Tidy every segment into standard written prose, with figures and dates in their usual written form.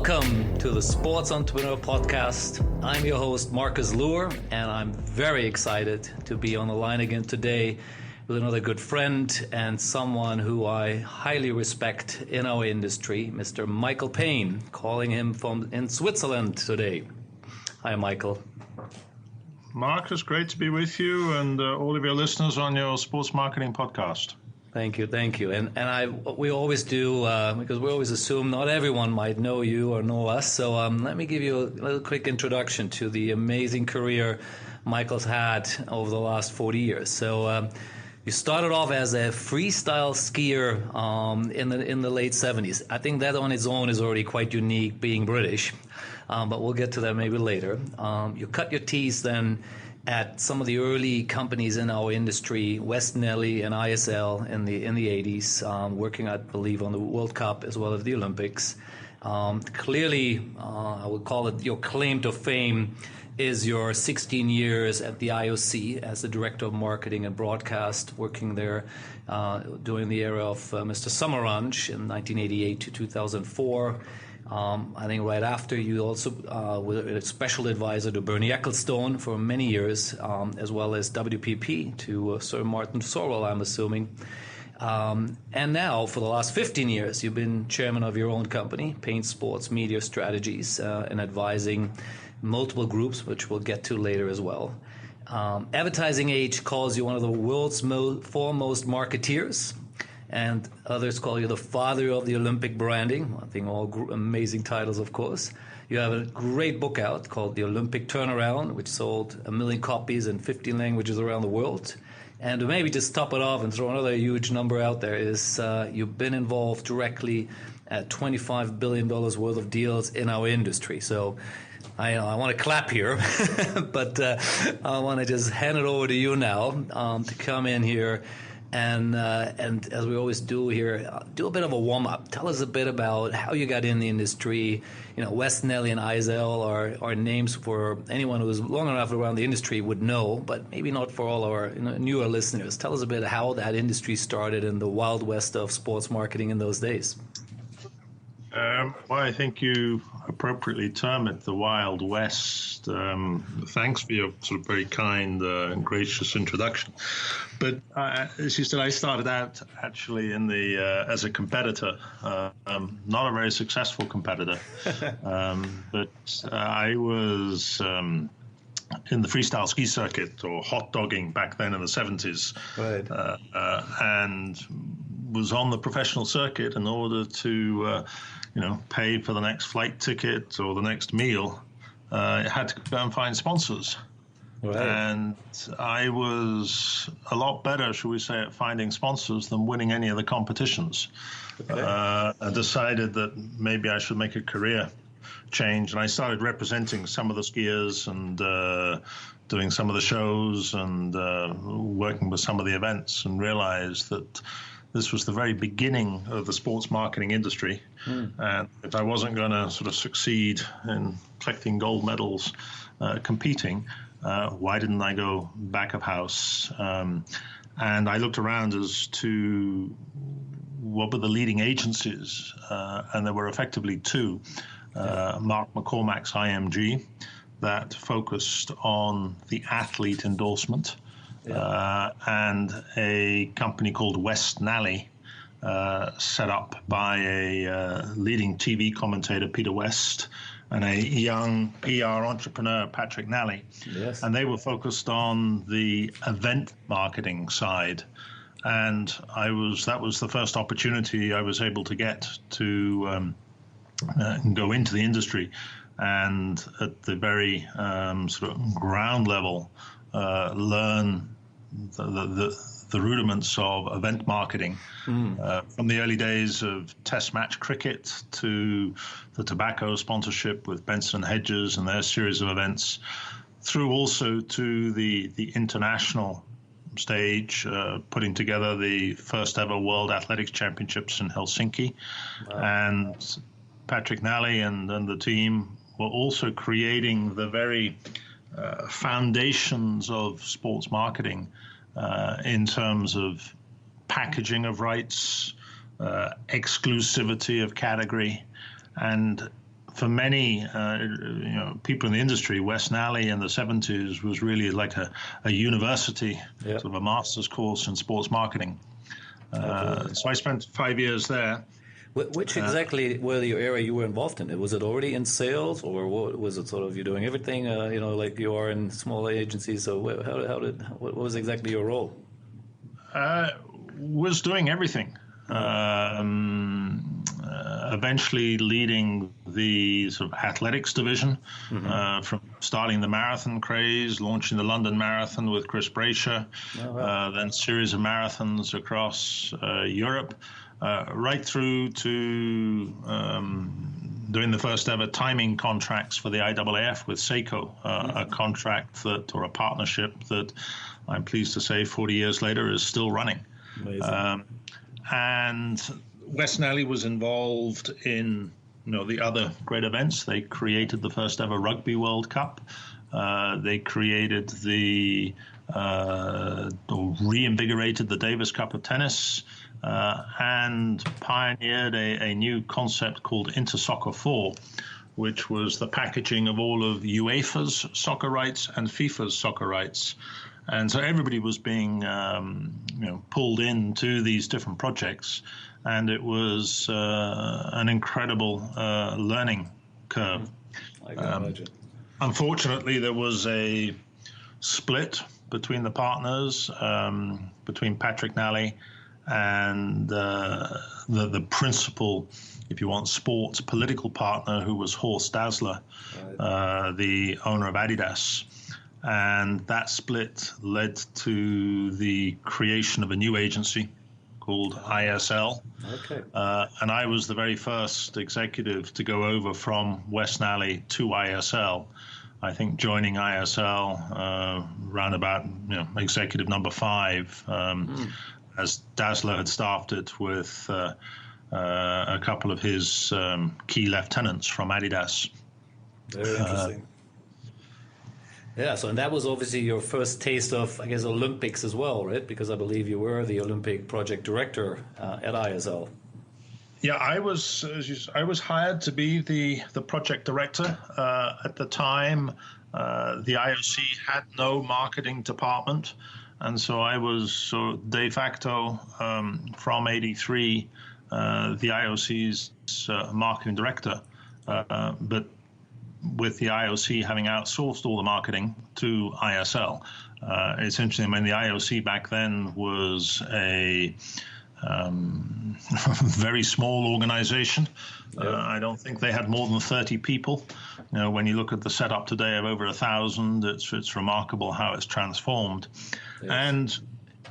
Welcome to the Sports Entrepreneur Podcast. I'm your host, Marcus Luer, and I'm very excited to be on the line again today with another good friend and someone who I highly respect in our industry, Mr. Michael Payne, calling him from in Switzerland today. Hi, Michael. Marcus, great to be with you and all of your listeners on your sports marketing podcast. Thank you. And we always do, because we always assume not everyone might know you or know us. So let me give you a little quick introduction to the amazing career Michael's had over the last 40 years. So you started off as a freestyle skier in the late 70s. I think that on its own is already quite unique, being British. But we'll get to that maybe later. You cut your teeth then at some of the early companies in our industry, West Nelly and ISL in the 80s, working, I believe, on the World Cup as well as the Olympics. Clearly, I would call it your claim to fame is your 16 years at the IOC as the Director of Marketing and Broadcast, working there during the era of Mr. Summerunch in 1988 to 2004. I think right after you also were a special advisor to Bernie Ecclestone for many years, as well as WPP to Sir Martin Sorrell, I'm assuming. And now, for the last 15 years, you've been chairman of your own company, Payne Sports Media Strategies, and advising multiple groups, which we'll get to later as well. Advertising Age calls you one of the world's foremost marketeers, and others call you the father of the Olympic branding. I think all amazing titles, of course. You have a great book out called The Olympic Turnaround, which sold 1 million copies in 15 languages around the world. And to maybe just top it off and throw another huge number out there is you've been involved directly at $25 billion worth of deals in our industry. So I want to clap here, but I want to just hand it over to you now to come in here. And as we always do here, do a bit of a warm-up. Tell us a bit about how you got in the industry. You know, West Nelly and ISL are names for anyone who's long enough around the industry would know, but maybe not for all our newer listeners. Tell us a bit how that industry started in the Wild West of sports marketing in those days. Well, I think you appropriately term it the Wild West. Thanks for your sort of very kind and gracious introduction. But as you said, I started out actually in the as a competitor, not a very successful competitor, but I was in the freestyle ski circuit, or hot dogging back then in the 70s, right. And was on the professional circuit in order to pay for the next flight ticket or the next meal. I had to go and find sponsors. Right. And I was a lot better, shall we say, at finding sponsors than winning any of the competitions. Okay. I decided that maybe I should make a career change, and I started representing some of the skiers and doing some of the shows and working with some of the events, and realized that this was the very beginning of the sports marketing industry. And if I wasn't going to sort of succeed in collecting gold medals competing, why didn't I go back of house? And I looked around as to what were the leading agencies, and there were effectively two. Mark McCormack's IMG, that focused on the athlete endorsement. And a company called West Nelly, set up by a leading TV commentator, Peter West, and a young PR entrepreneur, Patrick Nally. Yes. And they were focused on the event marketing side. And that was the first opportunity I was able to get to go into the industry, and at the very sort of ground level, learn the rudiments of event marketing, from the early days of test match cricket to the tobacco sponsorship with Benson and Hedges and their series of events, through also to the international stage, putting together the first ever World Athletics Championships in Helsinki. Wow. And Patrick Nally and the team were also creating the very foundations of sports marketing in terms of packaging of rights, exclusivity of category, and for many people in the industry, West Nally in the 70s was really like a university, sort of a master's course in sports marketing. So I spent 5 years there. Which exactly were the area you were involved in? Was it already in sales, or was it sort of you doing everything? Like you are in small agencies. So what was exactly your role? Was doing everything. Eventually leading the sort of athletics division, from starting the marathon craze, launching the London Marathon with Chris Brasher, then a series of marathons across Europe, right through to doing the first ever timing contracts for the IAAF with Seiko, a contract or a partnership that I'm pleased to say 40 years later is still running. Amazing. And West Nally was involved in the other great events. They created the first ever Rugby World Cup. They created or reinvigorated the Davis Cup of tennis, and pioneered a new concept called Intersoccer 4, which was the packaging of all of UEFA's soccer rights and FIFA's soccer rights. And so everybody was being pulled into these different projects, and it was an incredible learning curve. I can imagine. Unfortunately, there was a split between the partners, between Patrick Nally and the principal, if you want, sports political partner, who was Horst Dassler, the owner of Adidas. And that split led to the creation of a new agency called ISL. Okay. And I was the very first executive to go over from West Nally to ISL. I think joining ISL round about executive number 5, as Dassler had staffed it with a couple of his key lieutenants from Adidas. Very interesting. Yeah, so and that was obviously your first taste of, I guess, Olympics as well, right? Because I believe you were the Olympic project director at ISL. Yeah, I was hired to be the project director. At the time, the IOC had no marketing department, and so I was de facto from '83 the IOC's marketing director, but with the IOC having outsourced all the marketing to ISL. It's interesting, I mean, the IOC back then was a very small organization. I don't think they had more than 30 people. When you look at the setup today of over 1,000, it's remarkable how it's transformed. Yes. And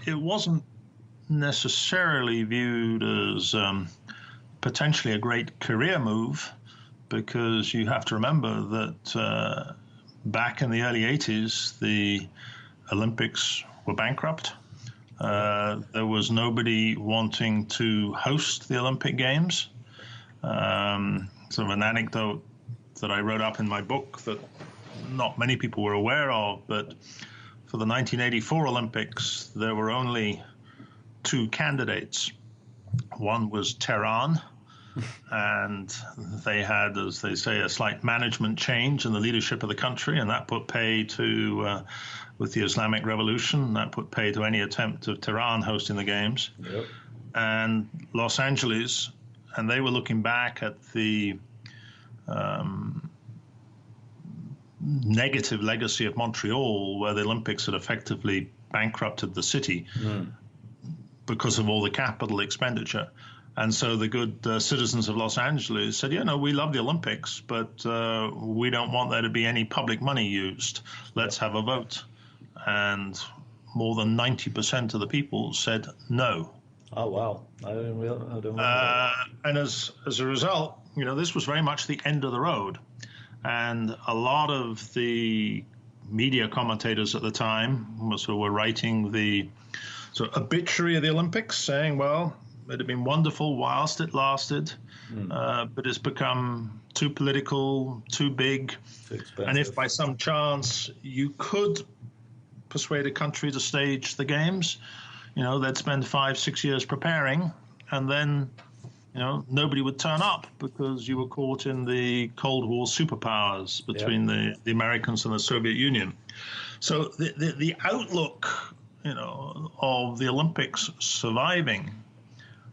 it wasn't necessarily viewed as potentially a great career move, because you have to remember that back in the early 80s, the Olympics were bankrupt. There was nobody wanting to host the Olympic Games. Sort of an anecdote that I wrote up in my book that not many people were aware of, but for the 1984 Olympics, there were only 2 candidates. One was Tehran, and they had, as they say, a slight management change in the leadership of the country, and that put pay to, with the Islamic Revolution, that put pay to any attempt of Tehran hosting the games. Yep. And Los Angeles, and they were looking back at the negative legacy of Montreal, where the Olympics had effectively bankrupted the city because of all the capital expenditure. And so the good citizens of Los Angeles said, we love the Olympics, but we don't want there to be any public money used. Let's have a vote. And more than 90% of the people said no. Oh, wow. I didn't realize. And as a result, this was very much the end of the road. And a lot of the media commentators at the time were writing the obituary of the Olympics, saying, well, it had been wonderful whilst it lasted, but it's become too political, too big. Too expensive. And if by some chance you could persuade a country to stage the games, they'd spend 5-6 years preparing, and then nobody would turn up because you were caught in the Cold War superpowers between the Americans and the Soviet Union. So the outlook, of the Olympics surviving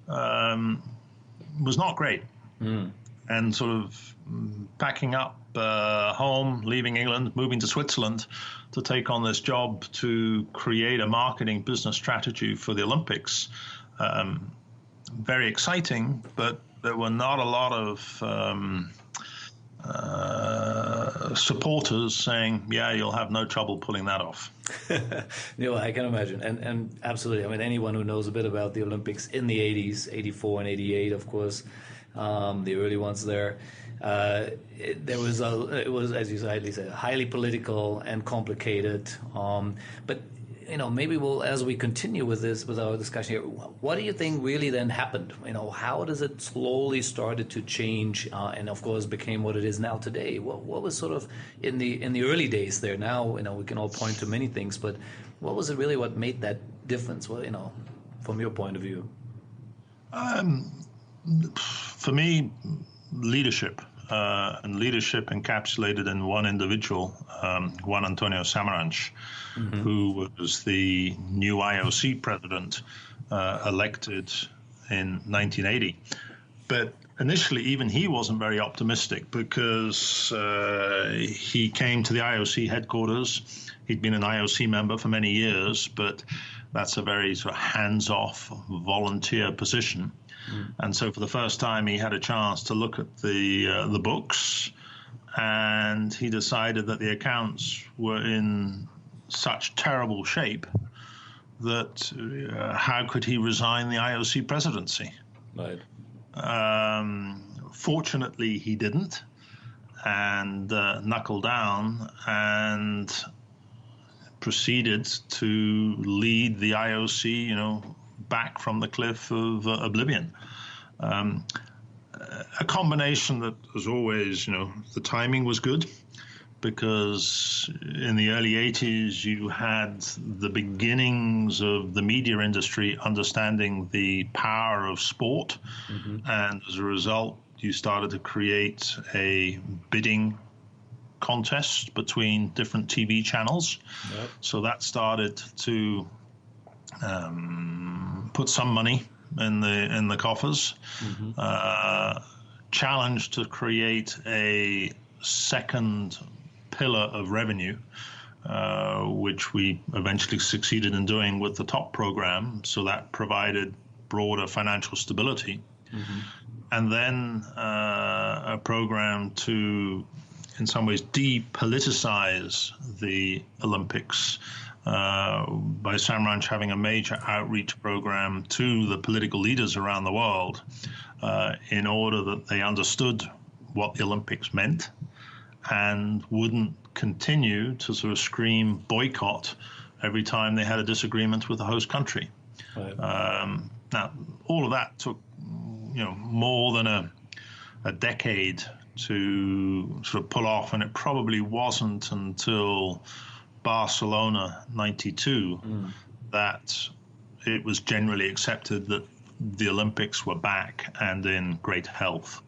was not great. And sort of packing up home, leaving England, moving to Switzerland to take on this job to create a marketing business strategy for the Olympics. Very exciting, but there were not a lot of supporters saying, yeah, you'll have no trouble pulling that off. I can imagine. And absolutely. I mean, anyone who knows a bit about the Olympics in the 80s, 84 and 88, of course, the early ones there, it was, as you rightly said, highly political and complicated. But maybe as we continue with our discussion here, what do you think really then happened? How does it slowly started to change, and of course became what it is now today? What was sort of in the early days there? Now, we can all point to many things, but what was it really what made that difference? Well, from your point of view. For me, leadership. And leadership encapsulated in one individual, Juan Antonio Samaranch, who was the new IOC president elected in 1980. But initially, even he wasn't very optimistic because he came to the IOC headquarters. He'd been an IOC member for many years, but that's a very sort of hands-off volunteer position. And so for the first time, he had a chance to look at the books, and he decided that the accounts were in such terrible shape that how could he resign the IOC presidency? Right. Fortunately, he didn't, and knuckled down and proceeded to lead the IOC, back from the cliff of oblivion. A combination that was always, the timing was good because in the early 80s you had the beginnings of the media industry understanding the power of sport. And as a result, you started to create a bidding contest between different TV channels. Yep. So that started to put some money in the coffers. Challenged to create a second pillar of revenue, which we eventually succeeded in doing with the top program. So that provided broader financial stability. And then a program to, in some ways, depoliticize the Olympics. By Samaranch having a major outreach program to the political leaders around the world in order that they understood what the Olympics meant and wouldn't continue to sort of scream boycott every time they had a disagreement with the host country. Right. Now, all of that took more than a decade to sort of pull off, and it probably wasn't until Barcelona 92 that it was generally accepted that the Olympics were back and in great health.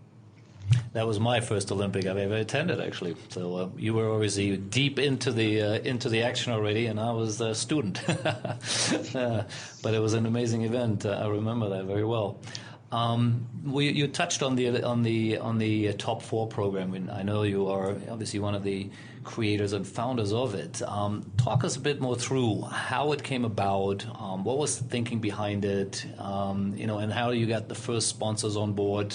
That was my first Olympic I've ever attended, actually. So you were obviously deep into the action already, and I was a student. But it was an amazing event. I remember that very well. You touched on the top 4 program, and I know you are obviously one of the creators and founders of it. Talk us a bit more through how it came about, what was the thinking behind it, and how you got the first sponsors on board.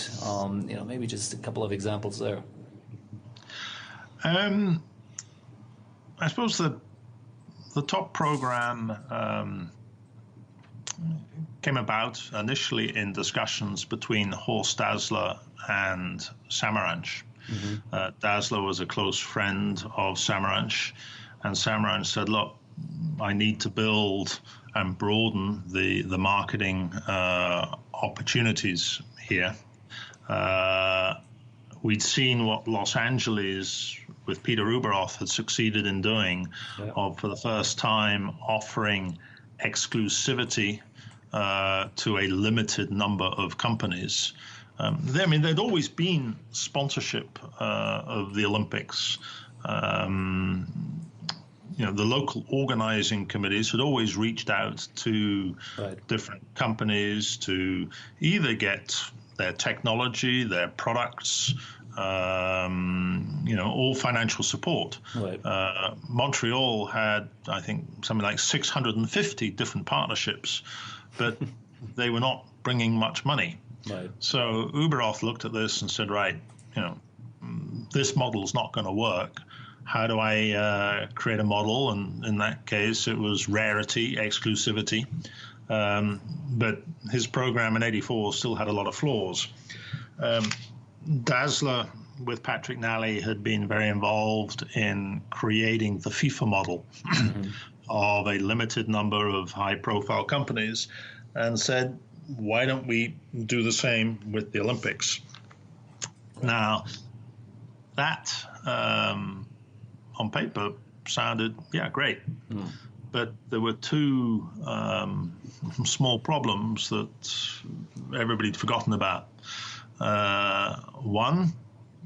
Maybe just a couple of examples there. I suppose the top program came about initially in discussions between Horst Dassler and Samaranch. Dassler was a close friend of Samaranch, and Samaranch said, look, I need to build and broaden the marketing opportunities here. We'd seen what Los Angeles with Peter Uberoth had succeeded in doing, of for the first time offering exclusivity to a limited number of companies There'd always been sponsorship of the Olympics. The local organizing committees had always reached out to different companies to either get their technology, their products, all financial support. Right. Montreal had, I think, something like 650 different partnerships, but they were not bringing much money. Right. So Uberoth looked at this and said, right, this model's not going to work. How do I create a model? And in that case, it was rarity, exclusivity. But his program in '84 still had a lot of flaws. Dazzler, with Patrick Nally, had been very involved in creating the FIFA model of a limited number of high-profile companies, and said, why don't we do the same with the Olympics? Now, that on paper sounded, great. But there were two small problems that everybody'd forgotten about. One,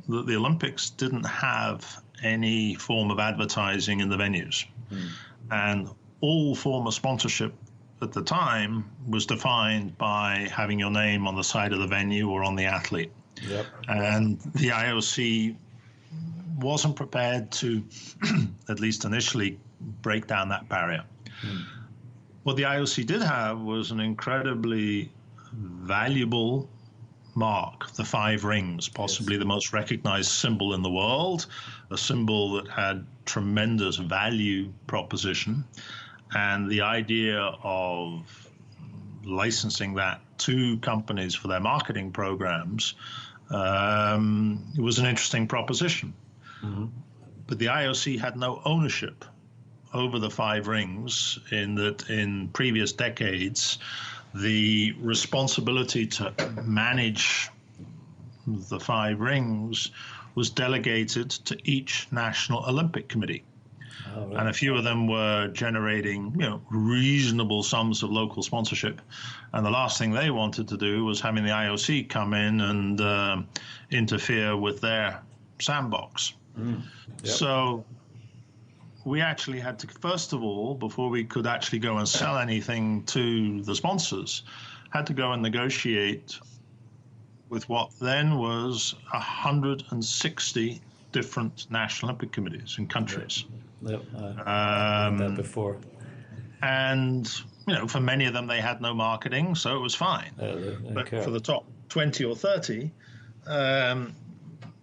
that the Olympics didn't have any form of advertising in the venues. And all form of sponsorship at the time was defined by having your name on the side of the venue or on the athlete. Yep. And the IOC wasn't prepared to, at least initially, break down that barrier. What the IOC did have was an incredibly valuable mark, the 5 rings, possibly the most recognized symbol in the world, a symbol that had tremendous value proposition. And the idea of licensing that to companies for their marketing programs it was an interesting proposition. But the IOC had no ownership over the 5 rings, in that in previous decades, the responsibility to manage the 5 rings was delegated to each National Olympic Committee. Oh, right. And a few of them were generating, reasonable sums of local sponsorship. And the last thing they wanted to do was having the IOC come in and interfere with their sandbox. Yep. So we actually had to, first of all, before we could actually go and sell anything to the sponsors, had to go and negotiate with what then was 160 different National Olympic Committees in countries. Yep. I've that before. And, for many of them, they had no marketing, so it was fine. But for the top 20 or 30,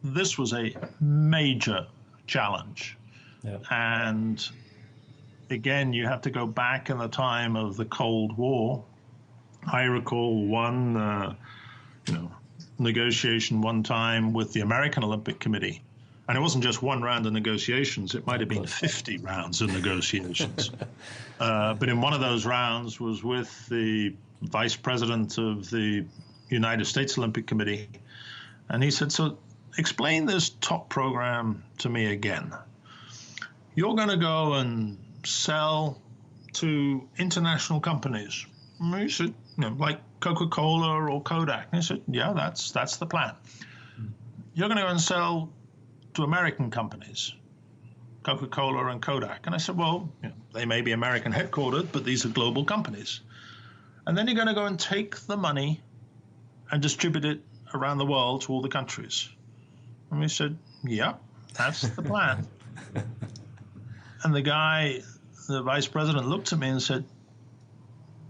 this was a major challenge. Yep. And again, you have to go back in the time of the Cold War. I recall one, negotiation one time with the American Olympic Committee. And it wasn't just one round of negotiations. It might have been 50 rounds of negotiations. But in one of those rounds was with the vice president of the United States Olympic Committee. And he said, so explain this top program to me again. You're going to go and sell to international companies. And he said, like Coca-Cola or Kodak. And he said, yeah, that's the plan. You're going to go and sell to American companies, Coca-Cola and Kodak. And I said, well, they may be American headquartered, but these are global companies. And then you're going to go and take the money and distribute it around the world to all the countries. And we said, yeah, that's the plan. And the guy, the vice president, looked at me and said,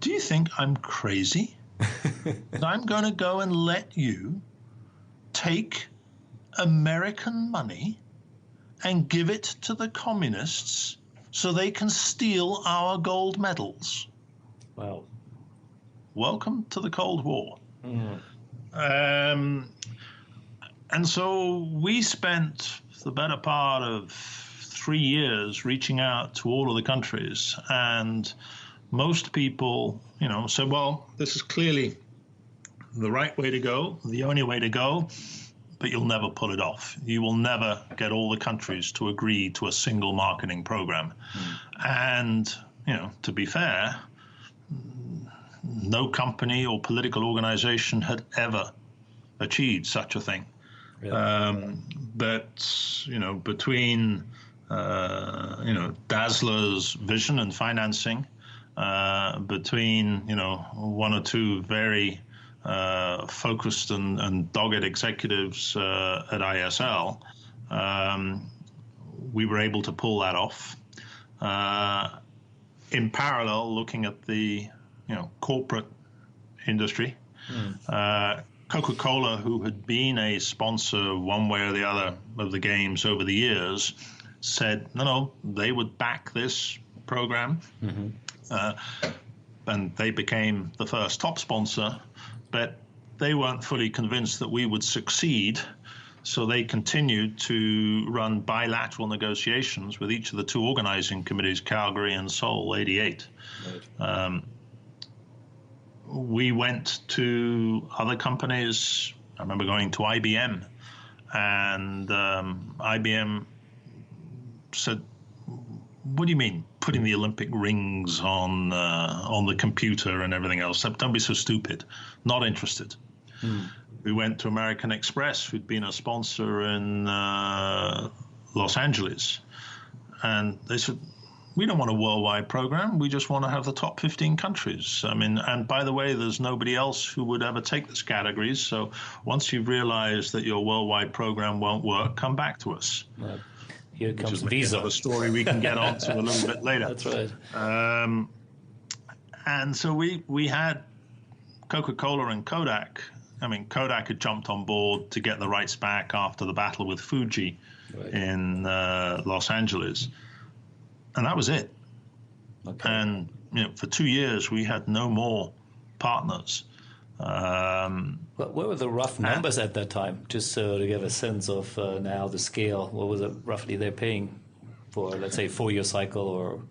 do you think I'm crazy? That I'm going to go and let you take American money and give it to the communists so they can steal our gold medals? Wow. Welcome to the Cold War. Mm. And so we spent the better part of 3 years reaching out to all of the countries, and most people, said, well, this is clearly the right way to go, the only way to go, but you'll never pull it off. You will never get all the countries to agree to a single marketing program. And, to be fair, no company or political organization had ever achieved such a thing. Yeah. But between Dazzler's vision and financing, between one or two very focused and dogged executives at ISL, we were able to pull that off. In parallel, looking at the corporate industry, Coca-Cola, who had been a sponsor one way or the other of the games over the years, said no, they would back this program. And they became the first top sponsor, but they weren't fully convinced that we would succeed. So they continued to run bilateral negotiations with each of the two organizing committees, Calgary and Seoul 88. Right. We went to other companies. I remember going to IBM, and IBM said, "What do you mean putting the Olympic rings on the computer and everything else? Don't be so stupid. Not interested." We went to American Express, who'd been a sponsor in Los Angeles, and they said, "We don't want a worldwide program. We just want to have the top 15 countries. I mean, and by the way, there's nobody else who would ever take this categories. So once you've realized that your worldwide program won't work, come back to us." Right. Here comes Visa. A story we can get on to a little bit later. That's right. And so we had Coca-Cola and Kodak. I mean, Kodak had jumped on board to get the rights back after the battle with Fuji in Los Angeles. And that was it. Okay. And for 2 years, we had no more partners. What were the rough numbers at that time, just so to give a sense of now the scale? What was it roughly they're paying for, let's say, 4-year cycle? Or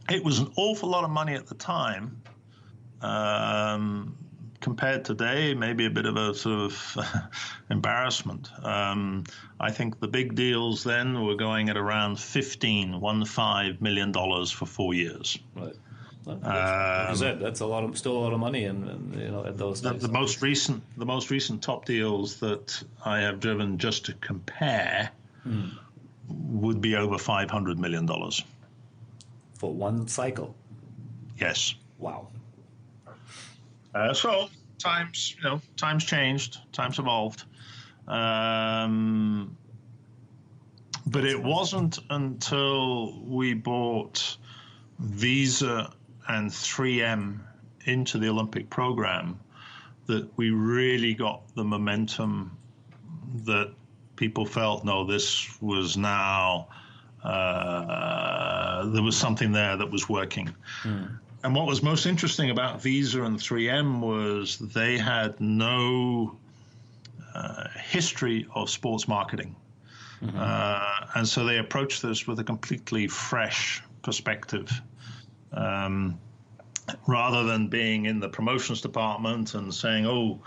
it was an awful lot of money at the time. Compared today, maybe a bit of a sort of embarrassment. I think the big deals then were going at around $15 million for 4 years. Right. That's still a lot of money, and at those days. The most recent top deals that I have driven just to compare would be over $500 million for one cycle. Yes. Wow. So times changed, times evolved, but it wasn't until we bought Visa and 3M into the Olympic program that we really got the momentum that people felt, no, this was now, there was something there that was working. And what was most interesting about Visa and 3M was they had no history of sports marketing. And so they approached this with a completely fresh perspective. Rather than being in the promotions department and saying, "Oh,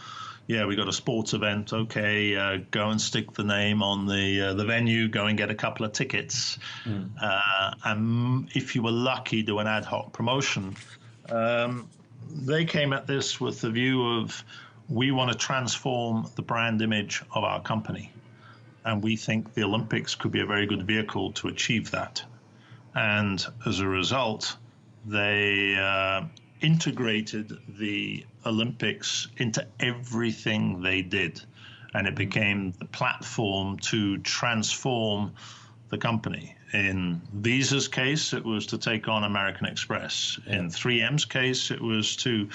yeah, we got a sports event. Okay, go and stick the name on the venue. Go and get a couple of tickets, and if you were lucky, do an ad hoc promotion." They came at this with the view of, we want to transform the brand image of our company, and we think the Olympics could be a very good vehicle to achieve that. And as a result, they integrated the Olympics into everything they did, and it became the platform to transform the company. In Visa's case, it was to take on American Express. In 3M's case, it was to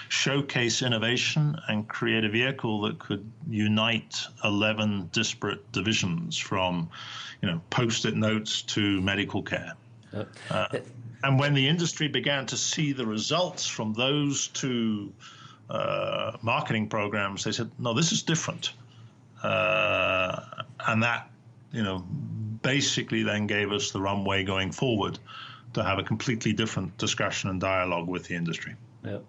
showcase innovation and create a vehicle that could unite 11 disparate divisions, from post-it notes to medical care. And when the industry began to see the results from those two marketing programs, they said, no, this is different. And that, basically then gave us the runway going forward to have a completely different discussion and dialogue with the industry. Yeah.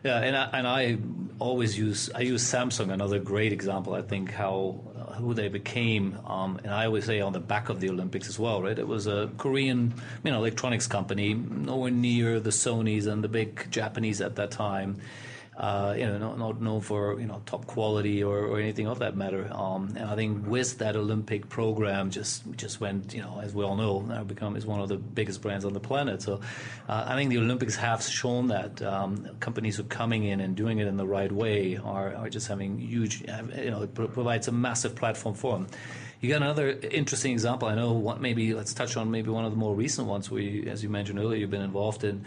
Yeah, and I use Samsung, another great example. I think who they became, and I always say on the back of the Olympics as well, right? It was a Korean, electronics company, nowhere near the Sonys and the big Japanese at that time. not known for top quality or anything of that matter. And I think with that Olympic program, just went, as we all know, now is one of the biggest brands on the planet. So I think the Olympics have shown that companies who are coming in and doing it in the right way are just having huge, it provides a massive platform for them. You got another interesting example. I know let's touch on maybe one of the more recent ones where as you mentioned earlier, you've been involved in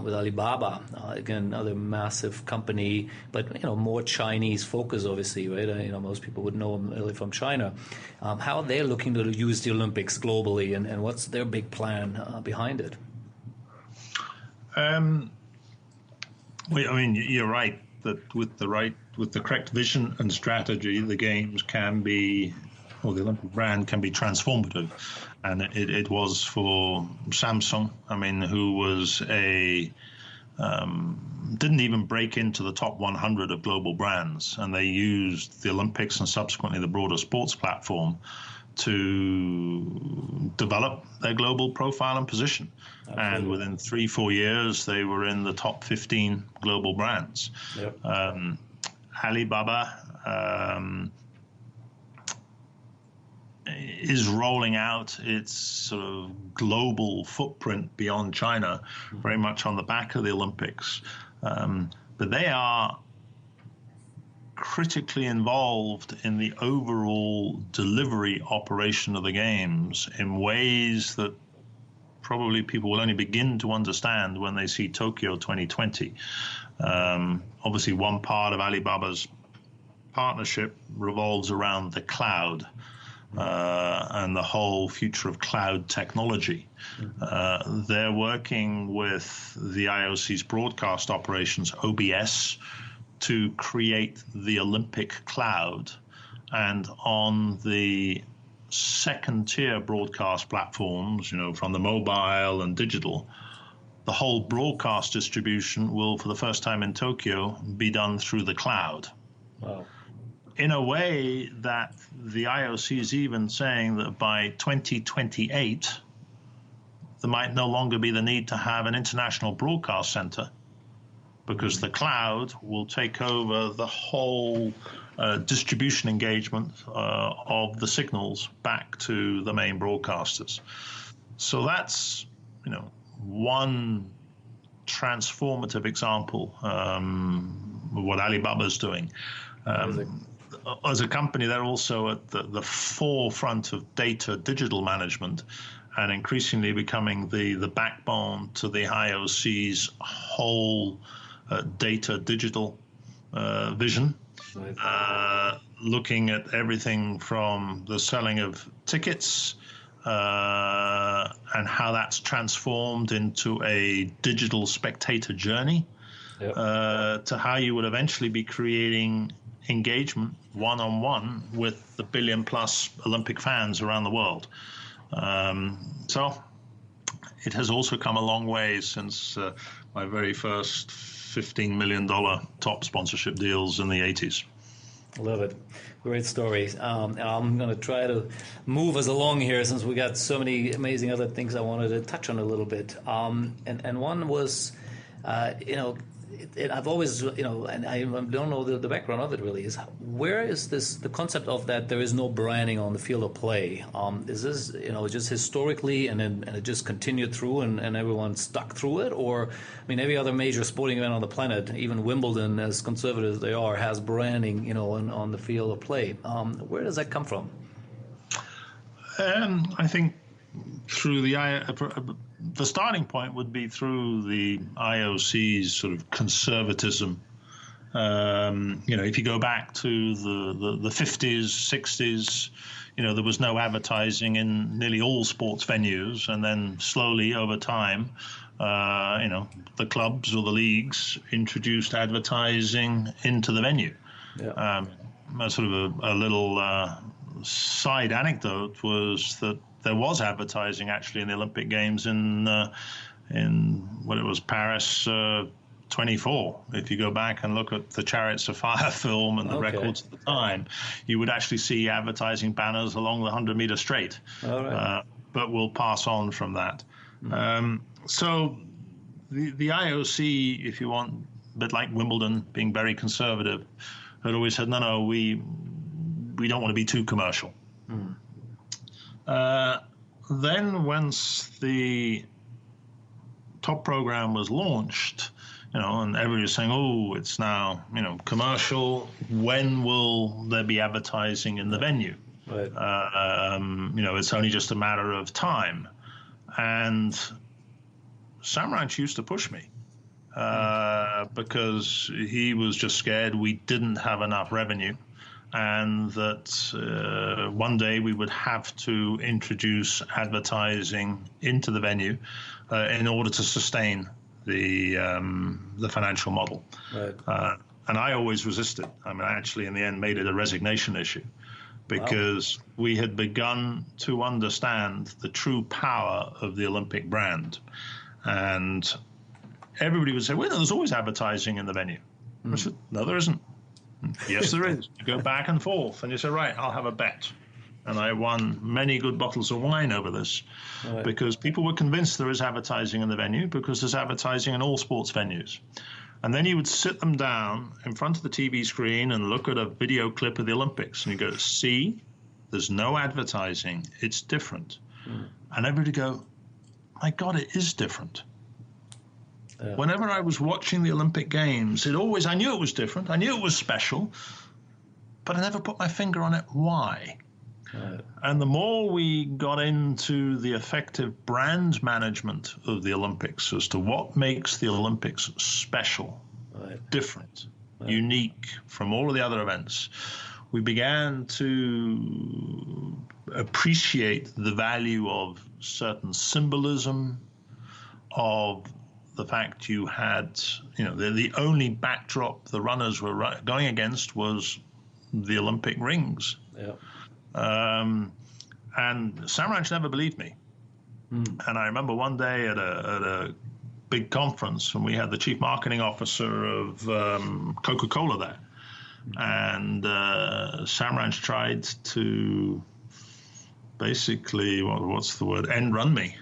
with Alibaba. Again, another massive company, but more Chinese focus, obviously, right? Most people would know them really from China. How they're looking to use the Olympics globally, and what's their big plan behind it? You're right that with the correct vision and strategy, the games can be, or the Olympic brand can be transformative, and it was for Samsung. Who was didn't even break into the top 100 of global brands, and they used the Olympics and subsequently the broader sports platform to develop their global profile and position. Absolutely. And within 3-4 years, they were in the top 15 global brands. Yep. Alibaba is rolling out its sort of global footprint beyond China, very much on the back of the Olympics. But they are critically involved in the overall delivery operation of the games in ways that probably people will only begin to understand when they see Tokyo 2020. Obviously, one part of Alibaba's partnership revolves around the cloud and the whole future of cloud technology. They're working with the IOC's broadcast operations, OBS, to create the Olympic cloud. And on the second tier broadcast platforms, from the mobile and digital, the whole broadcast distribution will, for the first time in Tokyo, be done through the cloud. Wow. In a way that the IOC is even saying that by 2028, there might no longer be the need to have an international broadcast center, because the cloud will take over the whole distribution engagement of the signals back to the main broadcasters. So that's, one transformative example of what Alibaba's doing. As a company, they're also at the forefront of data digital management, and increasingly becoming the backbone to the IOC's whole data digital vision, looking at everything from the selling of tickets and how that's transformed into a digital spectator journey, to how you would eventually be creating engagement one-on-one with the billion-plus Olympic fans around the world. So it has also come a long way since my very first $15 million top sponsorship deals in the 80s. Love it. Great stories. And I'm going to try to move us along here since we got so many amazing other things I wanted to touch on a little bit. And one was, I've always, and I don't know the background of it really, is where is the concept of that there is no branding on the field of play? Is this, just historically and it just continued through and everyone stuck through it? Or, every other major sporting event on the planet, even Wimbledon, as conservative as they are, has branding, on the field of play. Where does that come from? I think through the starting point would be through the IOC's sort of conservatism. If you go back to the 50s, 60s, there was no advertising in nearly all sports venues. And then slowly over time, the clubs or the leagues introduced advertising into the venue. Yeah. Sort of a little side anecdote was that there was advertising actually in the Olympic Games in what it was, Paris 24. If you go back and look at the Chariots of Fire film and the records at the time, you would actually see advertising banners along the 100-meter straight. All right. But we'll pass on from that. So the IOC, if you want, a bit like Wimbledon, being very conservative, had always said, no, we don't want to be too commercial. Then once the top program was launched, and everybody was saying, oh, it's now, commercial. When will there be advertising in the venue? Right. It's only just a matter of time. And Sam Ranch used to push me because he was just scared we didn't have enough revenue, and that one day we would have to introduce advertising into the venue in order to sustain the financial model. Right. And I always resisted. I mean, I actually, in the end, made it a resignation issue, because we had begun to understand the true power of the Olympic brand. And everybody would say, well, there's always advertising in the venue. I said, no, there isn't. Yes, there is. You go back and forth, and you say, right, I'll have a bet. And I won many good bottles of wine over this, because people were convinced there is advertising in the venue, because there's advertising in all sports venues. And then you would sit them down in front of the TV screen and look at a video clip of the Olympics, and you go, see, there's no advertising. It's different. And everybody go, my God, it is different. Whenever I was watching the Olympic Games, I knew it was different. I knew it was special, but I never put my finger on it. Why? And the more we got into the effective brand management of the Olympics as to what makes the Olympics special, different, unique from all of the other events, we began to appreciate the value of certain symbolism, of the fact you had, the only backdrop the runners were going against was the Olympic rings. And Sam Ranch never believed me. And I remember one day at a big conference, and we had the chief marketing officer of Coca-Cola there. And Sam Ranch tried to basically, what's the word, end run me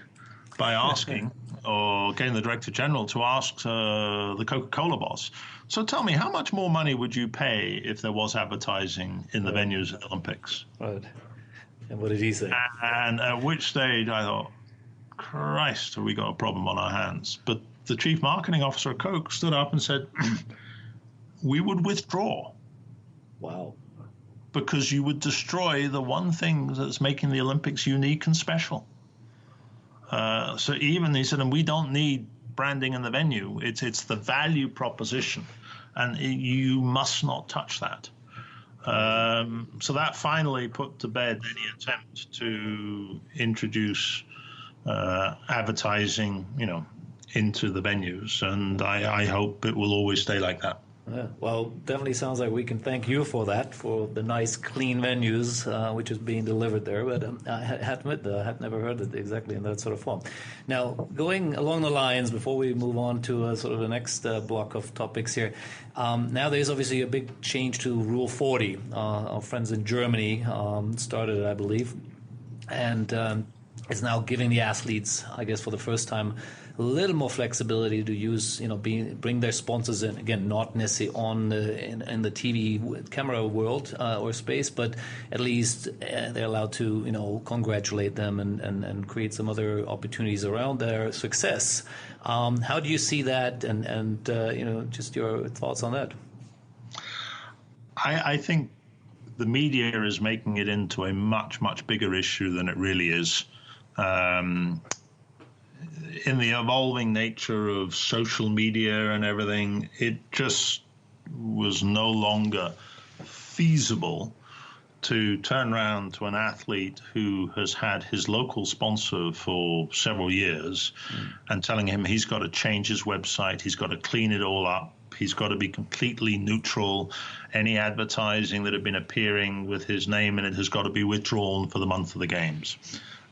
by asking or getting the director general to ask the Coca-Cola boss, so tell me, how much more money would you pay if there was advertising in the venues of the Olympics? Right. And what did he say? And at which stage I thought, Christ, have we got a problem on our hands? But the chief marketing officer of Coke stood up and said, we would withdraw. Wow. Because you would destroy the one thing that's making the Olympics unique and special. So even he said, and we don't need branding in the venue. It's the value proposition, and you must not touch that. So that finally put to bed any attempt to introduce advertising, into the venues, and I hope it will always stay like that. Well, definitely sounds like we can thank you for that, for the nice, clean venues which is being delivered there. But I had to admit, I had never heard it exactly in that sort of form. Now, going along the lines, before we move on to sort of the next block of topics here, now there's obviously a big change to Rule 40. Our friends in Germany started it, I believe, and it's now giving the athletes, I guess for the first time, a little more flexibility to use, bring their sponsors in. Again, not necessarily on in the TV camera world or space, but at least they're allowed to, congratulate them and create some other opportunities around their success. How do you see that, and just your thoughts on that? I think the media is making it into a much, much bigger issue than it really is. In the evolving nature of social media and everything, it just was no longer feasible to turn around to an athlete who has had his local sponsor for several years and telling him he's got to change his website, he's got to clean it all up, he's got to be completely neutral. Any advertising that had been appearing with his name in it has got to be withdrawn for the month of the games.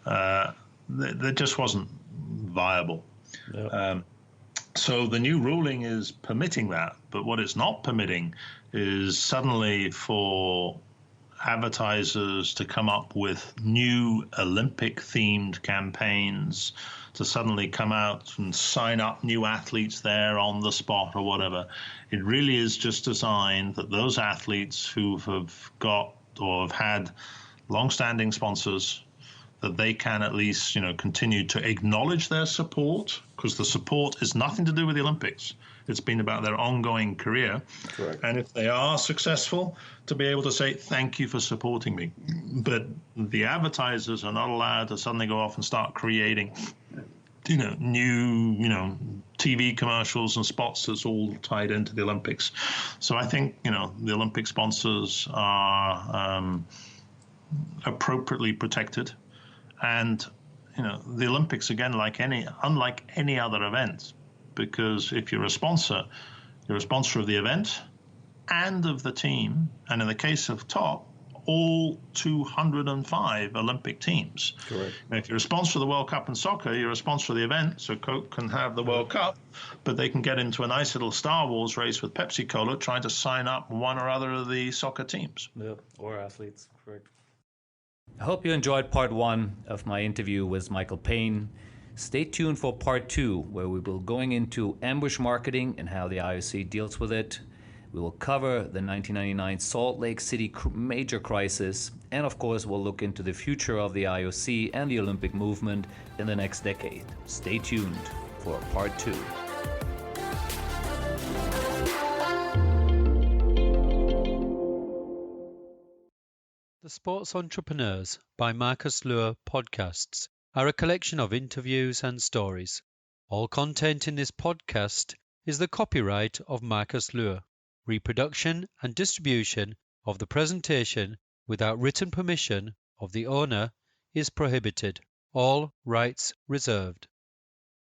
That just wasn't viable. Yep. So the new ruling is permitting that, but what it's not permitting is suddenly for advertisers to come up with new Olympic-themed campaigns, to suddenly come out and sign up new athletes there on the spot or whatever. It really is just designed that those athletes who have got or have had long-standing sponsors, that they can at least, continue to acknowledge their support, because the support is nothing to do with the Olympics. It's been about their ongoing career. Correct. And if they are successful, to be able to say, thank you for supporting me. But the advertisers are not allowed to suddenly go off and start creating, new, TV commercials and spots that's all tied into the Olympics. So I think, the Olympic sponsors are appropriately protected. And, the Olympics, again, unlike any other event, because if you're a sponsor of the event and of the team, and in the case of top, all 205 Olympic teams. Correct. And if you're a sponsor of the World Cup in soccer, you're a sponsor of the event, so Coke can have the World Cup, but they can get into a nice little Star Wars race with Pepsi Cola trying to sign up one or other of the soccer teams. Yeah, or athletes, correct. I hope you enjoyed part 1 of my interview with Michael Payne. Stay tuned for part 2, where we will be going into ambush marketing and how the IOC deals with it. We will cover the 1999 Salt Lake City major crisis, and of course we'll look into the future of the IOC and the Olympic movement in the next decade. Stay tuned for part 2. The Sports Entrepreneurs by Marcus Luer podcasts are a collection of interviews and stories. All content in this podcast is the copyright of Marcus Luer. Reproduction and distribution of the presentation without written permission of the owner is prohibited. All rights reserved.